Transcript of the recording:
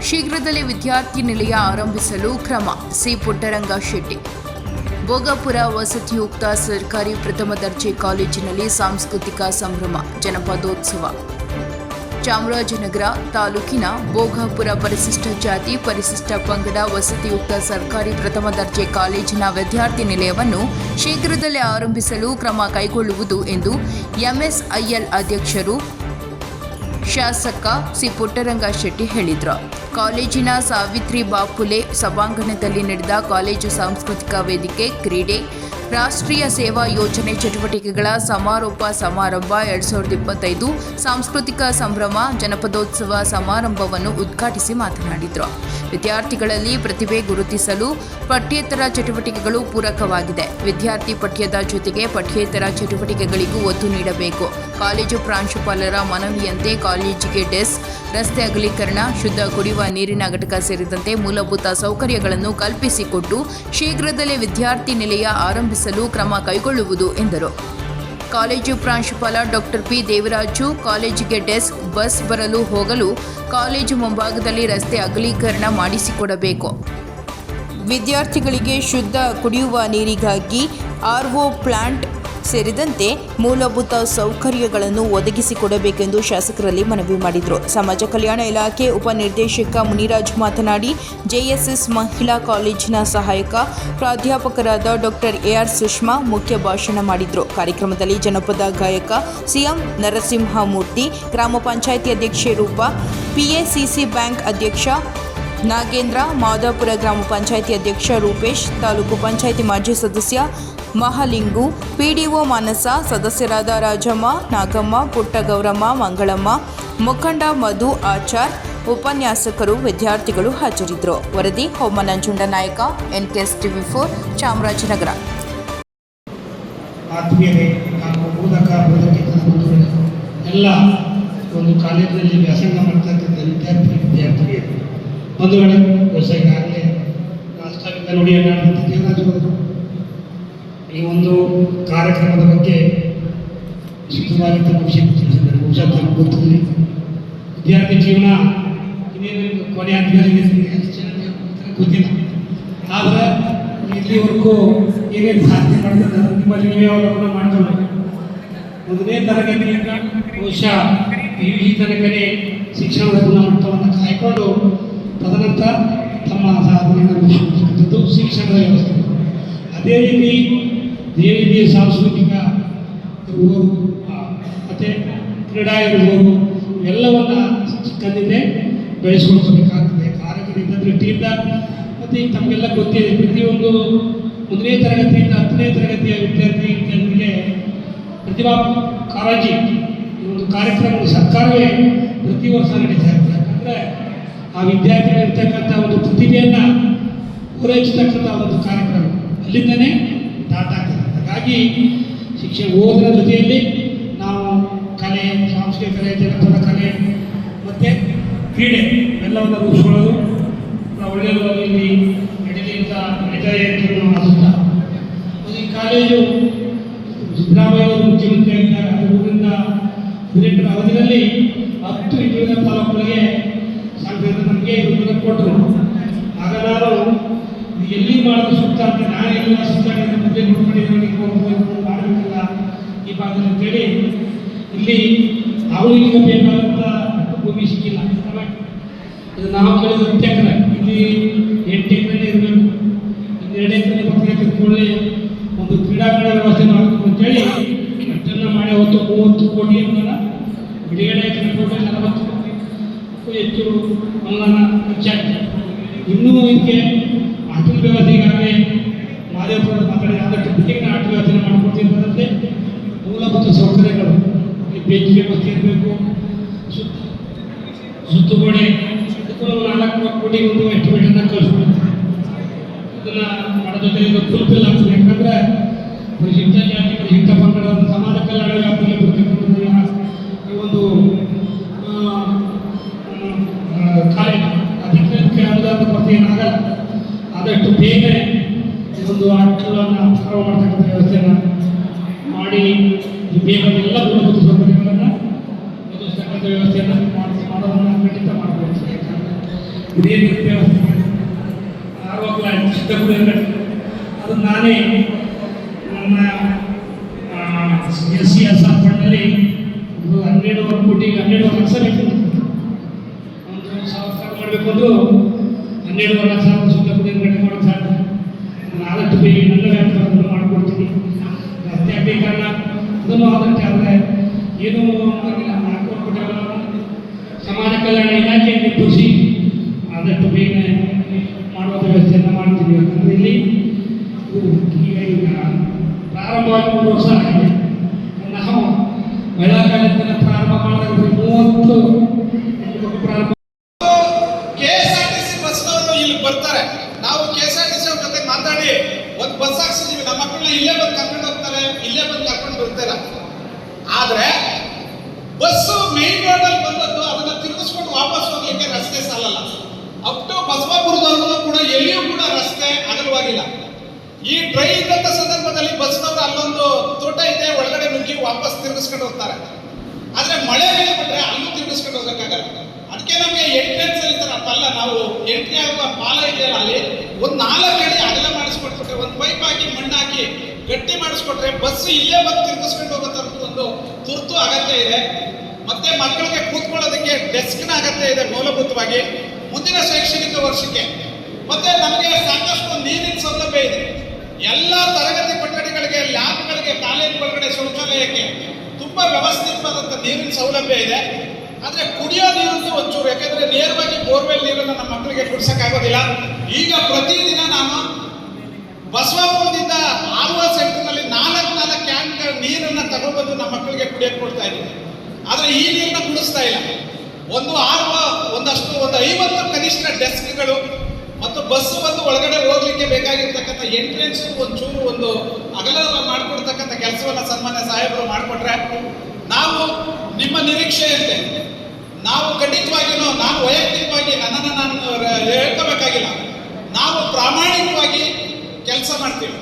ಶೀಘ್ರದಲ್ಲೇ ವಿದ್ಯಾರ್ಥಿ ನಿಲಯ ಆರಂಭಿಸಲು ಕ್ರಮ. ಸಿ. ಪುಟ್ಟರಂಗ ಶೆಟ್ಟಿ. ಭೋಗಾಪುರ ವಸತಿಯುಕ್ತ ಸರ್ಕಾರಿ ಪ್ರಥಮ ದರ್ಜೆ ಕಾಲೇಜಿನಲ್ಲಿ ಸಾಂಸ್ಕೃತಿಕ ಸಂಭ್ರಮ, ಜನಪದೋತ್ಸವ. ಚಾಮರಾಜನಗರ ತಾಲೂಕಿನ ಭೋಗಾಪುರ ಪರಿಶಿಷ್ಟ ಜಾತಿ ಪರಿಶಿಷ್ಟ ಪಂಗಡ ವಸತಿಯುಕ್ತ ಸರ್ಕಾರಿ ಪ್ರಥಮ ದರ್ಜೆ ಕಾಲೇಜಿನ ವಿದ್ಯಾರ್ಥಿ ನಿಲಯವನ್ನು ಶೀಘ್ರದಲ್ಲೇ ಆರಂಭಿಸಲು ಕ್ರಮ ಕೈಗೊಳ್ಳುವುದು ಎಂದು ಎಂಎಸ್ಐಎಲ್ ಅಧ್ಯಕ್ಷರು ಶಾಸಕ ಸಿ. ಪುಟ್ಟರಂಗ ಶೆಟ್ಟಿ ಹೇಳಿದರು. ಕಾಲೇಜಿನ ಸಾವಿತ್ರಿಬಾಯಿ ಫುಲೆ ಸಭಾಂಗಣದಲ್ಲಿ ನಡೆದ ಕಾಲೇಜು ಸಾಂಸ್ಕೃತಿಕ ವೇದಿಕೆ, ಕ್ರೀಡೆ, ರಾಷ್ಟ್ರೀಯ ಸೇವಾ ಯೋಜನೆ ಚಟುವಟಿಕೆಗಳ ಸಮಾರೋಪ ಸಮಾರಂಭ 2025 ಸಾಂಸ್ಕೃತಿಕ ಸಂಭ್ರಮ ಜನಪದೋತ್ಸವ ಸಮಾರಂಭವನ್ನು ಉದ್ಘಾಟಿಸಿ ಮಾತನಾಡಿದರು. ವಿದ್ಯಾರ್ಥಿಗಳಲ್ಲಿ ಪ್ರತಿಭೆ ಗುರುತಿಸಲು ಪಠ್ಯೇತರ ಚಟುವಟಿಕೆಗಳು ಪೂರಕವಾಗಿದೆ. ವಿದ್ಯಾರ್ಥಿ ಪಠ್ಯದ ಜೊತೆಗೆ ಪಠ್ಯೇತರ ಚಟುವಟಿಕೆಗಳಿಗೂ ಒತ್ತು ನೀಡಬೇಕು. ಕಾಲೇಜು ಪ್ರಾಂಶುಪಾಲರ ಮನವಿಯಂತೆ ಕಾಲೇಜಿಗೆ ಡೆಸ್ಕ್, ರಸ್ತೆ ಅಗಲೀಕರಣ, ಶುದ್ಧ ಕುಡಿಯುವ ನೀರಿನ ಘಟಕ ಸೇರಿದಂತೆ ಮೂಲಭೂತ ಸೌಕರ್ಯಗಳನ್ನು ಕಲ್ಪಿಸಿಕೊಟ್ಟು ಶೀಘ್ರದಲ್ಲೇ ವಿದ್ಯಾರ್ಥಿ ನಿಲಯ ಆರಂಭಿಸಲು ಕ್ರಮ ಕೈಗೊಳ್ಳುವುದು ಎಂದರು. ಕಾಲೇಜು ಪ್ರಾಂಶುಪಾಲ ಡಾಕ್ಟರ್ ಪಿ. ದೇವರಾಜು, ಕಾಲೇಜಿಗೆ ಡೆಸ್ಕ್, ಬಸ್ ಬರಲು ಹೋಗಲು ಕಾಲೇಜು ಮುಂಭಾಗದಲ್ಲಿ ರಸ್ತೆ ಅಗಲೀಕರಣ ಮಾಡಿಸಿಕೊಡಬೇಕು. ವಿದ್ಯಾರ್ಥಿಗಳಿಗೆ ಶುದ್ಧ ಕುಡಿಯುವ ನೀರಿಗಾಗಿ RO ಪ್ಲಾಂಟ್ ಸೇರಿದಂತೆ ಮೂಲಭೂತ ಸೌಕರ್ಯಗಳನ್ನು ಒದಗಿಸಿಕೊಡಬೇಕೆಂದು ಶಾಸಕರಲ್ಲಿ ಮನವಿ ಮಾಡಿದರು. ಸಮಾಜ ಕಲ್ಯಾಣ ಇಲಾಖೆ ಉಪನಿರ್ದೇಶಕ ಮುನಿರಾಜ್ ಮಾತನಾಡಿ, JSS ಮಹಿಳಾ ಕಾಲೇಜಿನ ಸಹಾಯಕ ಪ್ರಾಧ್ಯಾಪಕರಾದ ಡಾಕ್ಟರ್ AR ಸುಷ್ಮಾ ಮುಖ್ಯ ಭಾಷಣ ಮಾಡಿದರು. ಕಾರ್ಯಕ್ರಮದಲ್ಲಿ ಜನಪದ ಗಾಯಕ CM ನರಸಿಂಹಮೂರ್ತಿ, ಗ್ರಾಮ ಪಂಚಾಯಿತಿ ಅಧ್ಯಕ್ಷೆ ರೂಪಾ, PACC ಬ್ಯಾಂಕ್ ಅಧ್ಯಕ್ಷ ನಾಗೇಂದ್ರ, ಮಾದಾಪುರ ಗ್ರಾಮ ಪಂಚಾಯಿತಿ ಅಧ್ಯಕ್ಷ ರೂಪೇಶ್, ತಾಲೂಕು ಪಂಚಾಯಿತಿ ಮಾಜಿ ಸದಸ್ಯ ಮಹಾಲಿಂಗು, PDO ಮಾನಸ, ಸದಸ್ಯರಾದ ರಾಜಮ್ಮ, ನಾಗಮ್ಮ, ಪುಟ್ಟಗೌರಮ್ಮ, ಮಂಗಳಮ್ಮ, ಮುಖಂಡ ಮಧು ಆಚಾರ್, ಉಪನ್ಯಾಸಕರು, ವಿದ್ಯಾರ್ಥಿಗಳು ಹಾಜರಿದ್ದರು. ವರದಿ ಹೋಮ ನಂಜುಂಡ ನಾಯಕ, NKS TV4, ಚಾಮರಾಜನಗರ. ಆತ್ಮೀಯರೇ ಹಾಗೂ ಎಲ್ಲ ಒಂದು ಕಾಲೇಜಿನಲ್ಲಿ ವ್ಯಾಸಂಗ ಮಾಡ್ತಕ್ಕಂಥ ವಿದ್ಯಾರ್ಥಿಗಳು ಬಂಧುಗಳೇ, ಈಗಾಗಲೇ ರಾಷ್ಟ್ರದಿಂದ ನುಡಿಯ ದೇವರಾಜು ಈ ಒಂದು ಕಾರ್ಯಕ್ರಮದ ಬಗ್ಗೆ ವಿಶೇಷವಾಗಿ ತಿಳಿಸಿದ್ದಾರೆ. ಬಹುಶಃ ಗೊತ್ತಿರಲಿ, ವಿದ್ಯಾರ್ಥಿ ಜೀವನ ಇನ್ನೇನು ಕೊನೆ ಹಂತದಲ್ಲಿ ಗೊತ್ತಿಲ್ಲ. ಆದರೆ ಇಲ್ಲಿವರೆಗೂ ಏನೇನು ಸಾಧನೆ ಮಾಡ್ತಾರೆ ನಿಮ್ಮಲ್ಲಿ ನೀವೇ ಅವಲೋಕನ ಮಾಡ್ಕೊಳ್ಬೇಕು. 1ನೇ ತರಗತಿಯಿಂದ ಬಹುಶಃ PUC ತನಕನೇ ಶಿಕ್ಷಣದ ಗುಣಮಟ್ಟವನ್ನು ಕಾಯ್ಕೊಂಡು ತದನಂತರ ತಮ್ಮ ಸಾಧನೆಯನ್ನು ರೂಪಿಸತಕ್ಕಂಥದ್ದು ಶಿಕ್ಷಣದ ವ್ಯವಸ್ಥೆ. ಅದೇ ರೀತಿ ಸಾಂಸ್ಕೃತಿಕ ಇರ್ಬೋದು, ಮತ್ತು ಕ್ರೀಡಾ ಇರ್ಬೋದು, ಇವೆಲ್ಲವನ್ನು ಚಿಕ್ಕಂದಿದ್ದೇ ಬೆಳೆಸ್ಕೊಳ್ಬೇಕಾಗ್ತದೆ. ಕಾರ್ಯಕ್ರಮದ ದೃಷ್ಟಿಯಿಂದ ಮತ್ತು ಈಗ ತಮಗೆಲ್ಲ ಗೊತ್ತಿದೆ, ಪ್ರತಿಯೊಂದು 1ನೇ ತರಗತಿಯಿಂದ 10ನೇ ತರಗತಿಯ ವಿದ್ಯಾರ್ಥಿಗಳಿಗೆ ಪ್ರತಿಭಾ ಕಾರಂಜಿ ಈ ಒಂದು ಕಾರ್ಯಕ್ರಮ ಸರ್ಕಾರವೇ ಪ್ರತಿ ವರ್ಷ ನಡೀತಾ ಇರ್ತದೆ. ಯಾಕಂದರೆ ಆ ವಿದ್ಯಾರ್ಥಿಗಳಿರ್ತಕ್ಕಂಥ ಒಂದು ಪ್ರತಿಭೆಯನ್ನು ಪೂರೈಸತಕ್ಕಂಥ ಒಂದು ಕಾರ್ಯಕ್ರಮ ಅಲ್ಲಿಂದನೇ ಸ್ಟಾರ್ಟ್ ಆಗ್ತದೆ. ಹಾಗಾಗಿ ಶಿಕ್ಷಣ ಓದಿನ ಜೊತೆಯಲ್ಲಿ ನಾವು ಕಲೆ, ಸಾಂಸ್ಕೃತಿಕ ಕಲೆ, ಜನಪದ ಕಲೆ ಮತ್ತು ಕ್ರೀಡೆ ಎಲ್ಲವನ್ನು ರೂಪಿಸ್ಕೊಳ್ಳೋದು ಒಳ್ಳೆಯದು ಇಲ್ಲಿ ನಡೀತಾ ಇದೆ ಆಸುತ್ತಾ. ಈ ಕಾಲೇಜು ಸಿದ್ದರಾಮಯ್ಯ ಮುಖ್ಯಮಂತ್ರಿ ಆಗಿದ್ದಾಗ 2018 ಅವಧಿಯಲ್ಲಿ 10 ಹಿಂದುಳಿದ ತಾಲೂಕುಗಳಿಗೆ ನಮಗೆ ಇದನ್ನು ಕೊಟ್ಟರು. ಆಗ ನಾನು ಎಲ್ಲಿ ಮಾಡೋದು ಸೂಕ್ತ ಅಂತ ನಾನು ಎಲ್ಲ ಸುತ್ತಾಡಿದ ಮುಂದೆ ಮಾಡಬೇಕಿಲ್ಲ ಈ ಭಾಗದಲ್ಲಿ ಅಂತೇಳಿ ಇಲ್ಲಿ ಅವಳಿಗೆ ಬೇಕಾದಂಥ ಭೂಮಿ ಸಿಕ್ಕಿಲ್ಲ. ಇದು ನಾವು ಕೇಳಿದ 10 ಎಕರೆ, ಇಲ್ಲಿ 8 ಎಕರೆ ಇರಬೇಕು. ಇನ್ನು 2 ಎಕರೆ 10 ಎಕರೆ ಕೊಳ್ಳಿ ಒಂದು ಕ್ರೀಡಾಂಗಣ ವ್ಯವಸ್ಥೆ ಮಾಡಬೇಕು ಅಂತೇಳಿ ಅಷ್ಟೆಲ್ಲ ಮಾಡಿ 30 ಕೋಟಿ ಅನುದಾನ ಬಿಡುಗಡೆ, 40 ಕೋಟಿ ಹೆಚ್ಚು ಅನುದಾನ ಖರ್ಚಾಗಿದೆ. ಇನ್ನೂ ಇದಕ್ಕೆ ಆಟದ ವ್ಯವಸ್ಥೆ ಈಗಾಗಲೇ ಮಾದೇವಪುರ ಮಾತಾಡಿ ಆದಷ್ಟು ಬಿಟ್ಟಿಗೆ ಆಟದ ವ್ಯವಸ್ಥೆ ಮಾಡಿಕೊಡ್ತಿರೋದಂತೆ ಮೂಲಭೂತ ಸೌಕರ್ಯಗಳು, ಬೆಂಚ್ ವ್ಯವಸ್ಥೆ ಇರಬೇಕು, ಸುತ್ತುಗೋಡೆ, ಇದಕ್ಕೂ 4 ಕೋಟಿ ಒಂದು ಎಸ್ಟಿಮೇಟನ್ನು ಕಳಿಸ್ಕೊಡ್ತಾರೆ. ಇದನ್ನು ಮಾಡೋದಕ್ಕೆ ಇದು ಫುಲ್ಫಿಲ್ ಆಗ್ತದೆ. ಯಾಕಂದರೆ ಪರಿಶಿಷ್ಟ ಜಾತಿ ಪರಿಶಿಷ್ಟ ಪಂಗಡ ಸಮಾಜ ಕಲ್ಯಾಣ ವ್ಯಾಪ್ತಿಯಲ್ಲಿ ಬರ್ತಕ್ಕಂಥದ್ದು ಈ ಒಂದು ಕಾಲೇಜು ಅದಕ್ಕೆ ಅನುದಾನದ ಕೊರತೆ ಏನಾಗಲ್ಲ. ಆದಷ್ಟು ಬೇಗ ಒಂದು ಆಟಗಳನ್ನು ಪ್ರಾರಂಭ ಮಾಡ್ತಕ್ಕಂಥ ವ್ಯವಸ್ಥೆಯನ್ನು ಮಾಡಿ ಬೇಗ ಎಲ್ಲ ಮೂಲಭೂತ ಸೌಕರ್ಯಗಳನ್ನು ಒದಗಿಸ್ತಕ್ಕಂಥ ವ್ಯವಸ್ಥೆಯನ್ನು ಮಾಡೋದನ್ನು ಖಂಡಿತ ಮಾಡಬಹುದು. ಇದೇನು ವ್ಯವಸ್ಥೆ ಆರೋಗ್ಯ ಚಿತ್ರಕೂಟ ಅದು ನಾನೇ ನನ್ನ SCSR ಫಂಡಲ್ಲಿ 12 ಕೋಟಿ 12 ಲಕ್ಷ ಬೇಕು. ಒಂದು ಸಂಸ್ಥೆ ಮಾಡಬೇಕು ಅಂದರೂ 12 ಲಕ್ಷ ಶುದ್ಧ ಕುಡಿಯುವ ಘಟನೆ ಮಾಡೋದು ಸಾಧ್ಯ. ನಾನು ಆದಷ್ಟು ಬೇಗ ನನ್ನ ವ್ಯಾಪಾರವನ್ನು ಮಾಡಿಕೊಡ್ತೀನಿ. ಅತ್ಯಾಕೀಕರಣ ಅದನ್ನು ಆದಷ್ಟು ಆದರೆ ಏನೂ ಆಗಿಲ್ಲ. 4 ಕೋಟಿ ಸಮಾಜ ಕಲ್ಯಾಣ ಇಲಾಖೆಯಲ್ಲಿ ಕೃಷಿ ಆದಷ್ಟು ಬೇಗ ಮಾಡುವ ವ್ಯವಸ್ಥೆಯನ್ನು ಮಾಡ್ತೀವಿ. ಯಾಕಂದರೆ ಇಲ್ಲಿ ಈಗ ಪ್ರಾರಂಭವಾಗಿ 3 ವರ್ಷ ಆಗಿದೆ. ನಾವು ಮಹಿಳಾ ಕಾಲೇಜಿನ ಪ್ರಾರಂಭ ಮಾಡಿದ್ರೆ 30 ಪ್ರಾರಂಭ KSRTC ಬಸ್ನವರು ಇಲ್ಲಿ ಬರ್ತಾರೆ. ನಾವು KSRTC ಅವ್ರ ಜೊತೆ ಮಾತಾಡಿ ಒಂದು ಬಸ್ ಹಾಕ್ಸಿದೀವಿ. ನಮ್ಮ ಮಕ್ಕಳನ್ನ ಇಲ್ಲೇ ಬಂದು ಕರ್ಕೊಂಡು ಹೋಗ್ತಾರೆ, ಇಲ್ಲೇ ಬಂದು ಕರ್ಕೊಂಡು ಬರ್ತಾರೆ. ಆದ್ರೆ ಬಸ್ಸು ಮೇನ್ ರೋಡ್ ಅಲ್ಲಿ ಬಂದದ್ದು ಅದನ್ನ ತಿರುಗಿಸ್ಕೊಂಡು ವಾಪಸ್ ಹೋಗ್ಲಿಕ್ಕೆ ರಸ್ತೆ ಸಾಲಲ್ಲ. ಅಪ್ ಟು ಬಸವಾಪುರದವರೆಗೂ ಕೂಡ ಎಲ್ಲಿಯೂ ಕೂಡ ರಸ್ತೆ ಅಗಲವಾಗಿಲ್ಲ. ಈ ಡ್ರೈ ಇದ್ದಂತ ಸಂದರ್ಭದಲ್ಲಿ ಬಸ್ನವರು ಅಲ್ಲೊಂದು ತೋಟ ಇದೆ, ಒಳಗಡೆ ನುಗ್ಗಿ ವಾಪಸ್ ತಿರುಗಿಸ್ಕೊಂಡು ಹೋಗ್ತಾರೆ. ಆದ್ರೆ ಮಳೆ ಬಿಟ್ರೆ ಅಲ್ಲೂ ತಿರುಗಿಸ್ಕೊಂಡು ಹೋಗಕ್ಕಾಗಲ್ಲ. ಅದಕ್ಕೆ ನಮಗೆ ಎಂಟ್ರೆನ್ಸ್ ಇರ್ತಾರಲ್ಲ, ನಾವು ಎಂಟ್ರಿ ಆಗುವ ಪಾಲ ಇದೆಯಲ್ಲ, ಅಲ್ಲಿ ಒಂದು 4 ಅಡಿ ಅಗಲ ಮಾಡಿಸ್ಕೊಟ್ಬಿಟ್ರೆ, ಒಂದು ಪೈಪ್ ಹಾಕಿ ಮಣ್ಣು ಹಾಕಿ ಗಟ್ಟಿ ಮಾಡಿಸ್ಕೊಟ್ರೆ ಬಸ್ ಇಲ್ಲೇ ಬಂದು ತಿರುಗಿಸ್ಕೊಂಡು ಹೋಗೋದು ಒಂದು ತುರ್ತು ಅಗತ್ಯ ಇದೆ. ಮತ್ತೆ ಮಕ್ಕಳಿಗೆ ಕೂತ್ಕೊಳ್ಳೋದಕ್ಕೆ ಡೆಸ್ಕ್ನ ಅಗತ್ಯ ಇದೆ ಮೂಲಭೂತವಾಗಿ ಮುಂದಿನ ಶೈಕ್ಷಣಿಕ ವರ್ಷಕ್ಕೆ. ಮತ್ತೆ ನಮಗೆ ಸಾಕಷ್ಟು ನೀರಿನ ಸೌಲಭ್ಯ ಇದೆ. ಎಲ್ಲ ತರಗತಿ ಕೊಠಡಿಗಳಿಗೆ, ಲ್ಯಾಬ್ಗಳಿಗೆ, ಕಾಲೇಜ್ ಒಳಗಡೆ ಶೌಚಾಲಯಕ್ಕೆ ತುಂಬಾ ವ್ಯವಸ್ಥಿತವಾದಂಥ ನೀರಿನ ಸೌಲಭ್ಯ ಇದೆ. ಆದ್ರೆ ಕುಡಿಯೋ ನೀರಂತೂ ಒಂಚೂರು, ಯಾಕಂದ್ರೆ ನೇರವಾಗಿ ಬೋರ್ವೆಲ್ ನೀರನ್ನು ನಮ್ಮ ಮಕ್ಕಳಿಗೆ ಕುಡಿಸಕ್ಕಾಗೋದಿಲ್ಲ. ಈಗ ಪ್ರತಿದಿನ ನಾನು ಬಸವಾಪುರದಿಂದ RO ಸೆಂಟರ್ನಲ್ಲಿ 4 ಕ್ಯಾನ್ ನೀರನ್ನು ತಗೊಬಂದು ನಮ್ಮ ಮಕ್ಕಳಿಗೆ ಕುಡಿಯಕ್ಕೆ ಕೊಡ್ತಾ ಇದ್ದೀವಿ. ಆದ್ರೆ ಈ ನೀರನ್ನ ಕುಡಿಸ್ತಾ ಇಲ್ಲ. ಒಂದು RO ಒಂದು 50 ಕನಿಷ್ಠ ಡೆಸ್ಕ್ಗಳು ಮತ್ತು ಬಸ್ ಒಂದು ಒಳಗಡೆ ಹೋಗ್ಲಿಕ್ಕೆ ಬೇಕಾಗಿರ್ತಕ್ಕಂಥ ಎಂಟ್ರೆನ್ಸ್ ಒಂಚೂರು ಒಂದು ಅಗಲ ಮಾಡಿಕೊಡ್ತಕ್ಕಂಥ ಕೆಲಸವನ್ನ ಸನ್ಮಾನ್ಯ ಸಾಹೇಬರು ಮಾಡಿಕೊಟ್ರೆ ನಾವು ನಿಮ್ಮ ನಿರೀಕ್ಷೆಯಂತೆ ನಾವು ಖಂಡಿತವಾಗಿಯೂ, ನಾನು ವೈಯಕ್ತಿಕವಾಗಿ ನನ್ನನ್ನು ನಾನು ಹೇಳ್ಕೋಬೇಕಾಗಿಲ್ಲ, ನಾವು ಪ್ರಾಮಾಣಿಕವಾಗಿ ಕೆಲಸ ಮಾಡ್ತೀವಿ.